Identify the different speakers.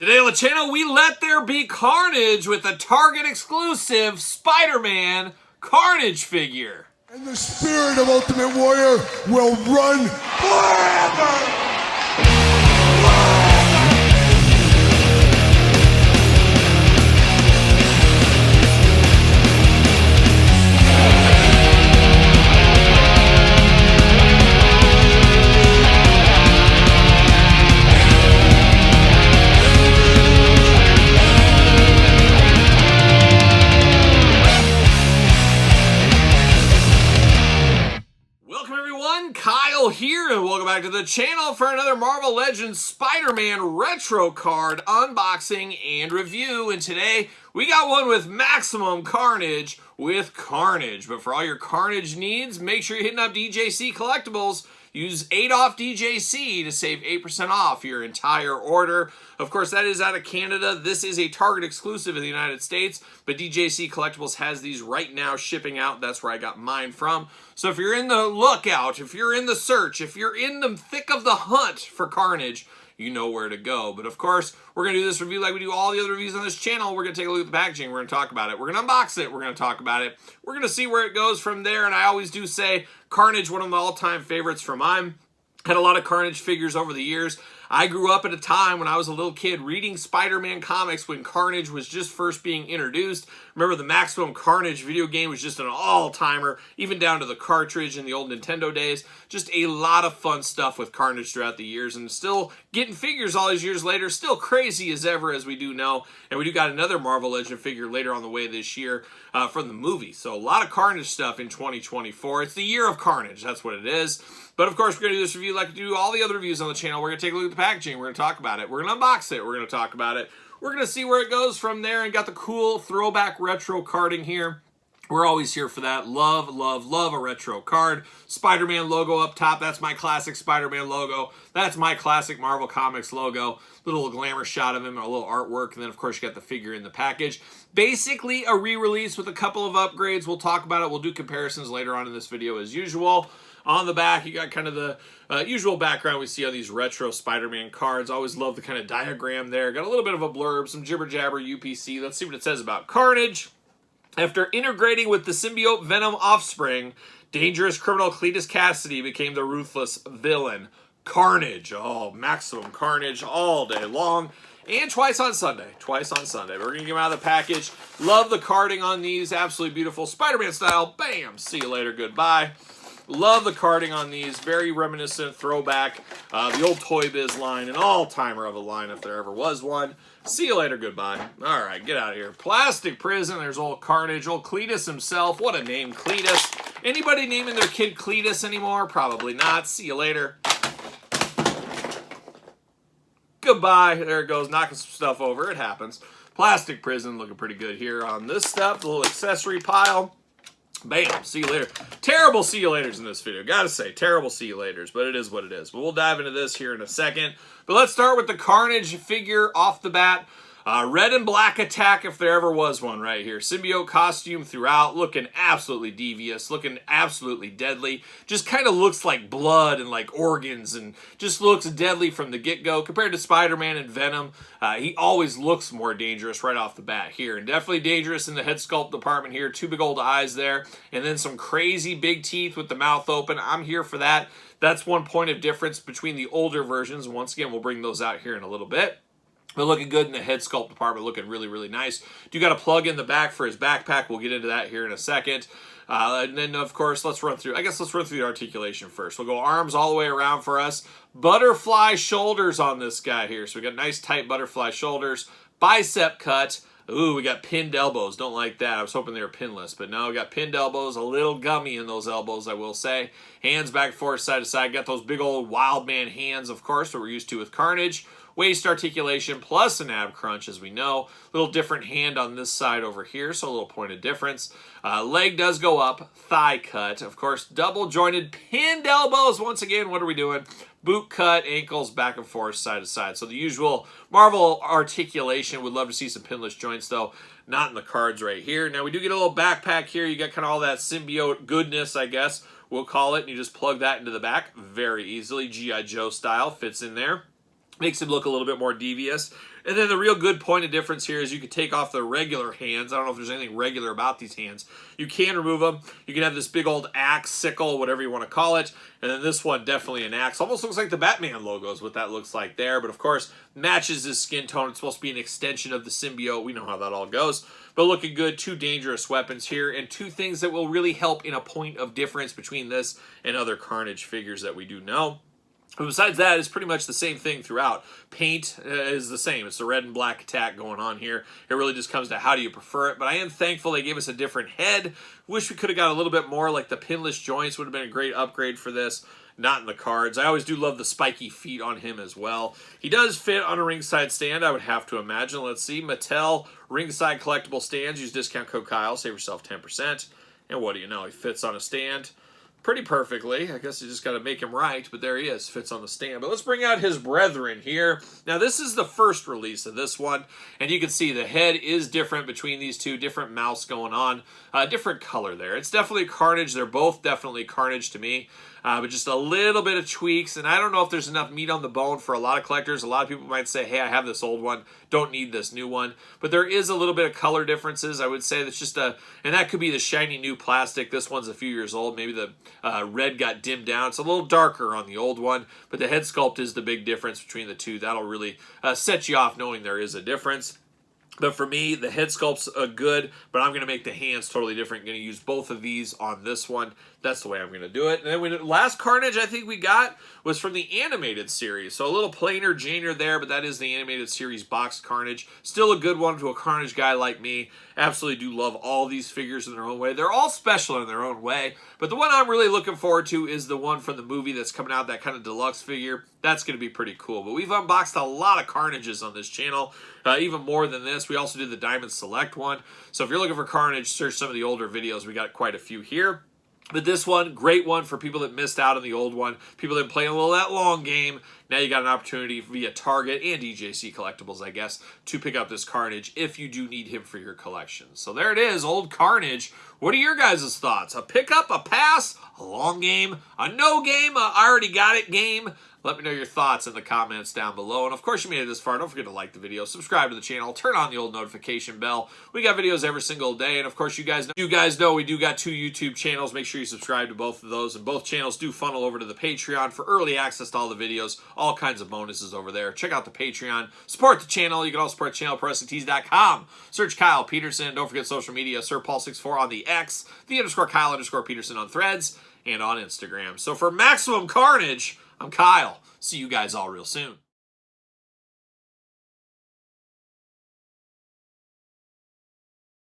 Speaker 1: Today on the channel, we let there be carnage with a Target exclusive Spider-Man Carnage figure.
Speaker 2: And the spirit of Ultimate Warrior will run forever!
Speaker 1: Kyle here, and welcome back to the channel for another Marvel Legends Spider-Man retro card unboxing and review. And today we got one with maximum carnage with Carnage. But for all your Carnage needs, make sure you're hitting up DJC Collectibles. Use 8 off DJC to save 8% off your entire order. Of course, that is out of Canada. This is a Target exclusive in the United States, but DJC Collectibles has these right now shipping out. That's where I got mine from. So if you're in the lookout, if you're in the search, if you're in the thick of the hunt for Carnage, you know where to go. But of course, we're going to do this review like we do all the other reviews on this channel. We're going to take a look at the packaging. We're going to talk about it. We're going to unbox it. We're going to talk about it. We're going to see where it goes from there. And I always do say Carnage, one of my all-time favorites from mine. Had a lot of Carnage figures over the years. I grew up at a time when I was a little kid reading Spider-Man comics when Carnage was just first being introduced. Remember, the Maximum Carnage video game was just an all-timer, even down to the cartridge in the old Nintendo days. Just a lot of fun stuff with Carnage throughout the years, and still getting figures all these years later, still crazy as ever, as we do know. And we do got another Marvel Legend figure later on the way this year from the movie. So a lot of Carnage stuff in 2024. It's the year of Carnage, that's what it is. But of course, we're going to do this review like we do all the other reviews on the channel. We're going to take a look at the packaging. We're going to talk about it. We're going to unbox it. We're going to talk about it. We're going to see where it goes from there, and got the cool throwback retro carding here. We're always here for that. Love, love, love a retro card. Spider-Man logo up top. That's my classic Spider-Man logo. That's my classic Marvel Comics logo. Little glamour shot of him, a little artwork, and then of course you got the figure in the package. Basically a re-release with a couple of upgrades. We'll talk about it. We'll do comparisons later on in this video as usual. On the back, you got kind of the usual background we see on these retro Spider-Man cards. I always love the kind of diagram there. Got a little bit of a blurb, some jibber-jabber UPC. Let's see what it says about Carnage. After integrating with the symbiote Venom offspring, dangerous criminal Cletus Cassidy became the ruthless villain. Carnage. Oh, maximum carnage all day long. And twice on Sunday. Twice on Sunday. We're going to get them out of the package. Love the carding on these. Absolutely beautiful. Spider-Man style. Bam. See you later. Goodbye. Love the carding on these. Very reminiscent throwback. The old Toy Biz line. An all-timer of a line if there ever was one. See you later. Goodbye. All right. Get out of here. Plastic Prison. There's old Carnage. Old Cletus himself. What a name. Cletus. Anybody naming their kid Cletus anymore? Probably not. See you later. Goodbye. There it goes. Knocking some stuff over. It happens. Plastic Prison. Looking pretty good here on this stuff. The little accessory pile. Bam, see you later. Terrible see you laters in this video. Gotta say, terrible see you laters, but it is what it is. But we'll dive into this here in a second. But let's start with the Carnage figure off the bat. Red and black attack, if there ever was one right here. Symbiote costume throughout, looking absolutely devious, looking absolutely deadly. Just kind of looks like blood and like organs, and just looks deadly from the get-go. Compared to Spider-Man and Venom, he always looks more dangerous right off the bat here. And definitely dangerous in the head sculpt department here. Two big old eyes there, and then some crazy big teeth with the mouth open. I'm here for that. That's one point of difference between the older versions. Once again, we'll bring those out here in a little bit. But looking good in the head sculpt department, looking really, really nice. You got a plug in the back for his backpack. We'll get into that here in a second. And then, of course, let's run through the articulation first. We'll go arms all the way around for us. Butterfly shoulders on this guy here. So we got nice, tight butterfly shoulders. Bicep cut. Ooh, we got pinned elbows. Don't like that. I was hoping they were pinless, but no, we got pinned elbows. A little gummy in those elbows, I will say. Hands back and forth, side to side. Got those big old wild man hands, of course, that we're used to with Carnage. Waist articulation plus an ab crunch, as we know. A little different hand on this side over here, so a little point of difference. Leg does go up. Thigh cut. Of course, double jointed pinned elbows. Once again, what are we doing? Boot cut, ankles back and forth, side to side. So the usual Marvel articulation. Would love to see some pinless joints, though. Not in the cards right here. Now, we do get a little backpack here. You got kind of all that symbiote goodness, I guess we'll call it. And you just plug that into the back very easily. G.I. Joe style. Fits in there. Makes him look a little bit more devious. And then the real good point of difference here is you could take off the regular hands. I don't know if there's anything regular about these hands. You can remove them. You can have this big old axe, sickle, whatever you want to call it. And then this one, definitely an axe. Almost looks like the Batman logo is what that looks like there. But of course, matches his skin tone. It's supposed to be an extension of the symbiote. We know how that all goes. But looking good, 2 dangerous weapons here. And 2 things that will really help in a point of difference between this and other Carnage figures that we do know. But besides that, it's pretty much the same thing throughout. Paint is the same. It's the red and black attack going on here. It really just comes to how do you prefer it. But I am thankful they gave us a different head. Wish we could have got a little bit more, like the pinless joints would have been a great upgrade for this. Not in the cards. I always do love the spiky feet on him as well. He does fit on a ringside stand, I would have to imagine. Let's see. Mattel ringside collectible stands. Use discount code Kyle. Save yourself 10%. And what do you know? He fits on a stand pretty perfectly. I guess you just got to make him right, but there he is, fits on the stand. But let's bring out his brethren here. Now, this is the first release of this one, and you can see the head is different between these 2, different mouths going on, different color there. It's definitely Carnage. They're both definitely Carnage to me, but just a little bit of tweaks, and I don't know if there's enough meat on the bone for a lot of collectors. A lot of people might say, hey, I have this old one, don't need this new one, but there is a little bit of color differences. I would say that's just and that could be the shiny new plastic. This one's a few years old. Maybe the red got dimmed down. It's a little darker on the old one, but the head sculpt is the big difference between the 2. That'll really set you off knowing there is a difference. But for me, the head sculpt's good, but I'm going to make the hands totally different. I'm going to use both of these on this one. That's the way I'm going to do it. And then last Carnage I think we got was from the animated series. So a little plainer Janier there, but that is the animated series boxed Carnage. Still a good one to a Carnage guy like me. Absolutely do love all these figures in their own way. They're all special in their own way. But the one I'm really looking forward to is the one from the movie that's coming out, that kind of deluxe figure. That's going to be pretty cool. But we've unboxed a lot of Carnages on this channel. Even more than this. We also did the Diamond Select one. So if you're looking for Carnage, search some of the older videos. We got quite a few here. But this one, great one for people that missed out on the old one. People that play a little that long game. Now you got an opportunity via Target and DJC Collectibles, I guess, to pick up this Carnage if you do need him for your collection. So there it is, old Carnage. What are your guys' thoughts? A pickup, a pass, a long game, a no game, a I already got it game? Let me know your thoughts in the comments down below. And of course, you made it this far. Don't forget to like the video, subscribe to the channel, turn on the old notification bell. We got videos every single day. And of course, you guys know we do got 2 YouTube channels. Make sure you subscribe to both of those. And both channels do funnel over to the Patreon for early access to all the videos. All kinds of bonuses over there. Check out the Patreon. Support the channel. You can also support the channel, ProWrestlingTees.com. Search Kyle Peterson. Don't forget social media. SirPaul64 on the X. _Kyle_Peterson on Threads. And on Instagram. So for maximum Carnage, I'm Kyle. See you guys all real soon.